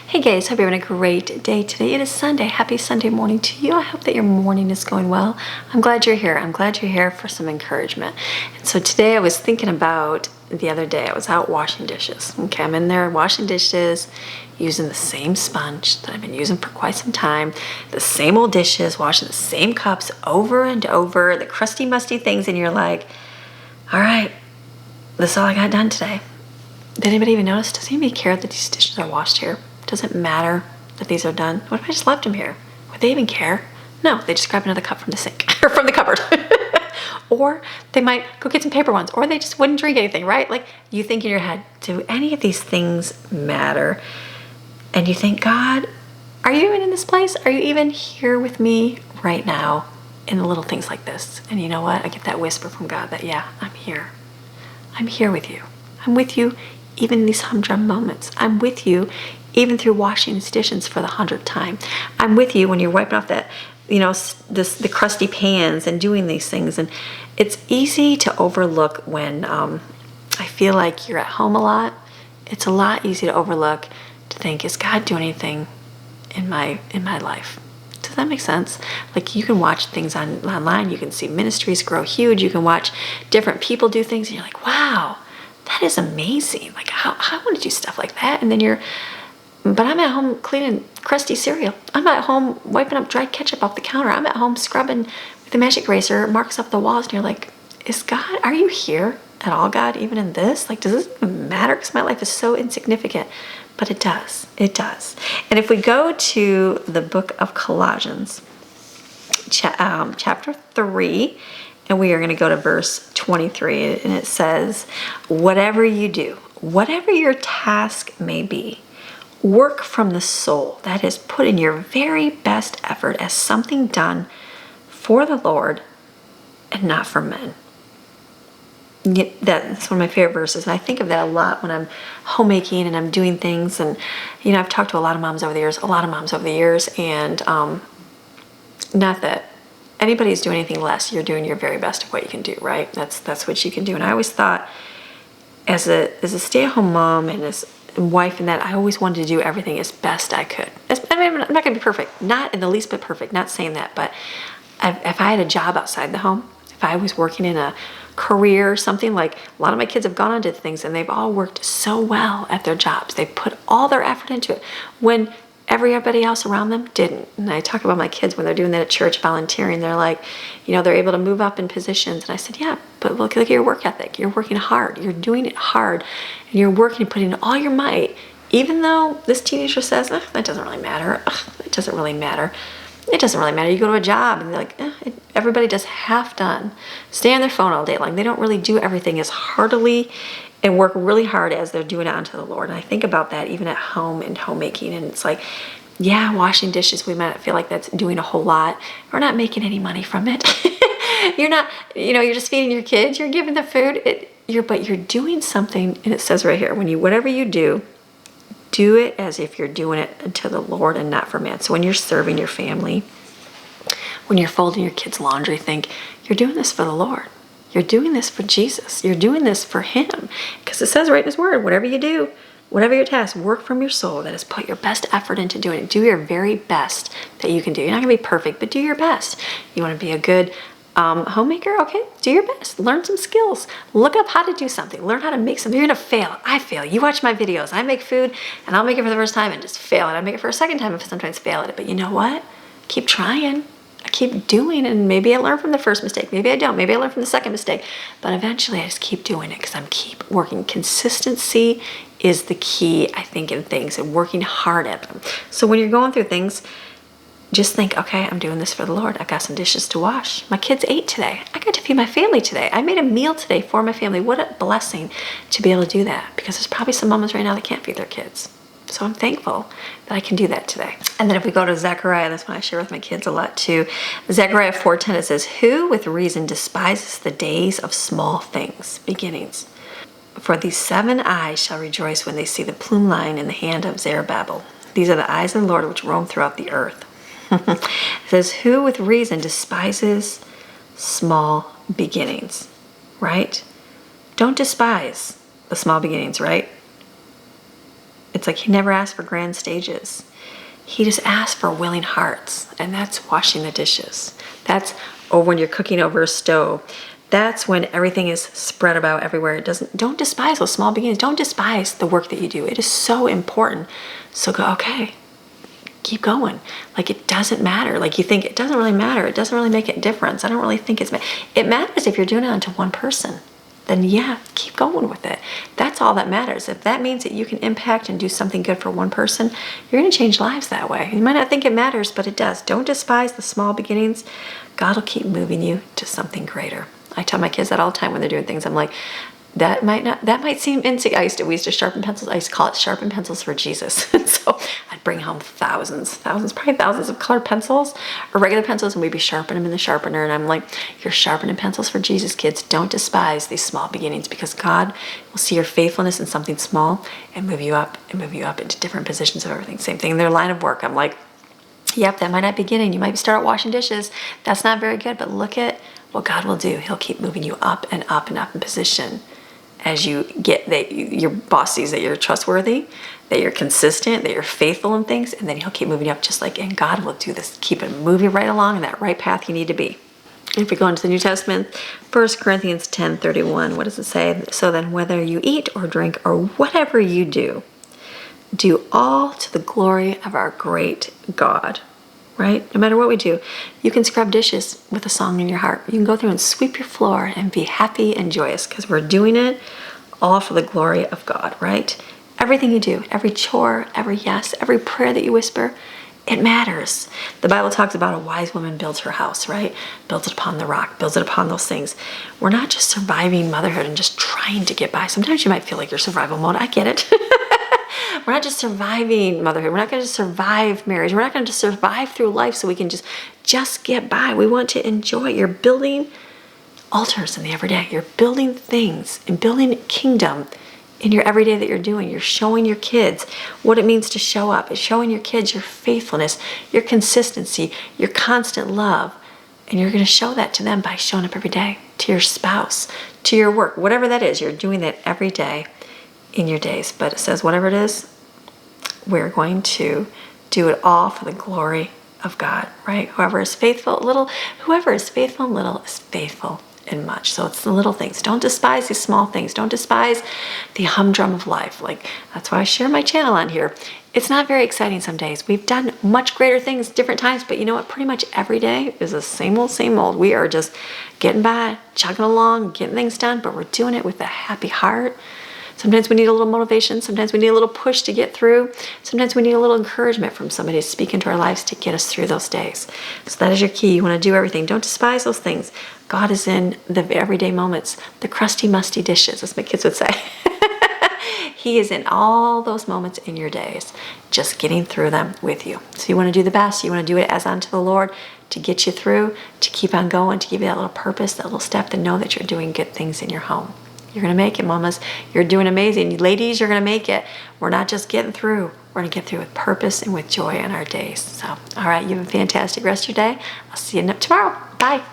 Hey guys, hope you're having a great day today. It is Sunday. Happy Sunday morning to you. I hope that your morning is going well. I'm glad you're here. I'm glad you're here for some encouragement. And so today I was thinking about the other day. I was out washing dishes. Okay, I'm in there washing dishes, using the same sponge that I've been using for quite some time. The same old dishes, washing the same cups over and over, the crusty, musty things, and you're like, all right, this is all I got done today. Did anybody even notice? Does anybody care that these dishes are washed here? Does it matter that these are done? What if I just left them here? Would they even care? No, they just grab another cup from the sink or from the cupboard. Or they might go get some paper ones, or they just wouldn't drink anything, right? Like you think in your head, do any of these things matter? And you think, God, are you even in this place? Are you even here with me right now in the little things like this? And you know what? I get that whisper from God that, yeah, I'm here. I'm here with you. I'm with you even in these humdrum moments. I'm with you even through washing these dishes for the 100th time. I'm with you when you're wiping off that, the crusty pans and doing these things. And it's easy to overlook when I feel like you're at home a lot. It's a lot easy to overlook, to think, is God doing anything in my life? Does that make sense? Like you can watch things online. You can see ministries grow huge. You can watch different people do things. And you're like, wow, that is amazing. Like I want to do stuff like that. And then but I'm at home cleaning crusty cereal. I'm at home wiping up dried ketchup off the counter. I'm at home scrubbing with the magic eraser marks off the walls. And you're like, are you here at all, God, even in this? Like, does this even matter? Because my life is so insignificant. But it does. It does. And if we go to the book of Colossians, chapter 3, and we are going to go to verse 23, and it says, whatever you do, whatever your task may be, work from the soul. That is, put in your very best effort as something done for the Lord and not for men. That's one of my favorite verses, and I think of that a lot when I'm homemaking and I'm doing things. And I've talked to a lot of moms over the years, and not that anybody's doing anything less. You're doing your very best of what you can do, right? That's what you can do. And I always thought, as a stay-at-home mom and as a wife, and that I always wanted to do everything as best I could. I'm not going to be perfect, not in the least bit perfect. Not saying that, but if I had a job outside the home, if I was working in a career or something, like a lot of my kids have gone on to things and they've all worked so well at their jobs. They put all their effort into it when everybody else around them didn't. And I talk about my kids when they're doing that at church, volunteering. They're like, they're able to move up in positions. And I said, yeah, but look at your work ethic. You're working hard. You're doing it hard. And you're working, putting all your might. Even though this teenager says, that doesn't really matter. It doesn't really matter. It doesn't really matter. You go to a job and they're like, everybody does half done. Stay on their phone all day long. They don't really do everything as heartily and work really hard as they're doing it unto the Lord. And I think about that even at home and homemaking. And it's like, yeah, washing dishes, we might feel like that's doing a whole lot. We're not making any money from it. You're not, you're just feeding your kids. You're giving the food. But you're doing something. And it says right here, whatever you do it as if you're doing it unto the Lord and not for man. So when you're serving your family, when you're folding your kids' laundry, think you're doing this for the Lord. You're doing this for Jesus. You're doing this for Him. Because it says right in His Word, whatever you do, whatever your task, work from your soul. That is, put your best effort into doing it. Do your very best that you can do. You're not going to be perfect, but do your best. You want to be a good homemaker? Okay, do your best. Learn some skills. Look up how to do something. Learn how to make something. You're going to fail. I fail. You watch my videos. I make food, and I'll make it for the first time and just fail. And I make it for a second time and sometimes fail at it. But you know what? Keep trying. I keep doing it, and maybe I learn from the first mistake. Maybe I don't. Maybe I learn from the second mistake. But eventually I just keep doing it because I'm keep working. Consistency is the key, I think, in things, and working hard at them. So when you're going through things, just think, okay, I'm doing this for the Lord. I've got some dishes to wash. My kids ate today. I got to feed my family today. I made a meal today for my family. What a blessing to be able to do that, because there's probably some mamas right now that can't feed their kids. So I'm thankful that I can do that today. And then if we go to Zechariah, that's one I share with my kids a lot too. Zechariah 4:10, it says, who with reason despises the days of small things, beginnings? For these 7 eyes shall rejoice when they see the plumb line in the hand of Zerubbabel. These are the eyes of the Lord which roam throughout the earth. It says, who with reason despises small beginnings, right? Don't despise the small beginnings, right? It's like he never asked for grand stages. He just asked for willing hearts, and that's washing the dishes. That's when you're cooking over a stove. That's when everything is spread about everywhere. Don't despise those small beginnings. Don't despise the work that you do. It is so important. So go, okay, keep going. Like, it doesn't matter. Like, you think it doesn't really matter. It doesn't really make a difference. I don't really think it matters if you're doing it onto one person. Then yeah, keep going with it. That's all that matters. If that means that you can impact and do something good for one person, you're going to change lives that way. You might not think it matters, but it does. Don't despise the small beginnings. God will keep moving you to something greater. I tell my kids that all the time when they're doing things. I'm like, that might seem insignificant. We used to sharpen pencils. I used to call it sharpen pencils for Jesus. And so I'd bring home probably thousands of colored pencils or regular pencils, and we'd be sharpening them in the sharpener. And I'm like, you're sharpening pencils for Jesus, kids. Don't despise these small beginnings, because God will see your faithfulness in something small and move you up into different positions of everything. Same thing in their line of work. I'm like, yep, that might not be beginning. You might start washing dishes. That's not very good, but look at what God will do. He'll keep moving you up and up and up in position as you get that your boss sees that you're trustworthy, that you're consistent, that you're faithful in things, and then he'll keep moving you up and God will do this. Keep it moving right along in that right path you need to be. If we go into the New Testament, 1 Corinthians 10:31, what does it say? So then whether you eat or drink or whatever you do all to the glory of our great God. Right? No matter what we do, you can scrub dishes with a song in your heart. You can go through and sweep your floor and be happy and joyous, because we're doing it all for the glory of God, right? Everything you do, every chore, every yes, every prayer that you whisper, it matters. The Bible talks about a wise woman builds her house, right? Builds it upon the rock, builds it upon those things. We're not just surviving motherhood and just trying to get by. Sometimes you might feel like you're survival mode. I get it. We're not just surviving motherhood. We're not going to just survive marriage. We're not going to just survive through life so we can just get by. We want to enjoy. You're building altars in the everyday. You're building things and building kingdom in your everyday that you're doing. You're showing your kids what it means to show up. It's showing your kids your faithfulness, your consistency, your constant love. And you're going to show that to them by showing up every day, to your spouse, to your work, whatever that is. You're doing that every day in your days. But it says whatever it is, we're going to do it all for the glory of God, right? Whoever is faithful in little is faithful in much. So it's the little things. Don't despise these small things. Don't despise the humdrum of life. Like, that's why I share my channel on here. It's not very exciting some days. We've done much greater things different times, but you know what? Pretty much every day is the same old, same old. We are just getting by, chugging along, getting things done, but we're doing it with a happy heart. Sometimes we need a little motivation. Sometimes we need a little push to get through. Sometimes we need a little encouragement from somebody to speak into our lives to get us through those days. So that is your key. You want to do everything. Don't despise those things. God is in the everyday moments, the crusty, musty dishes, as my kids would say. He is in all those moments in your days, just getting through them with you. So you want to do the best. You want to do it as unto the Lord, to get you through, to keep on going, to give you that little purpose, that little step to know that you're doing good things in your home. You're going to make it, mamas. You're doing amazing. Ladies, you're going to make it. We're not just getting through. We're going to get through with purpose and with joy in our days. So, all right, you have a fantastic rest of your day. I'll see you tomorrow. Bye.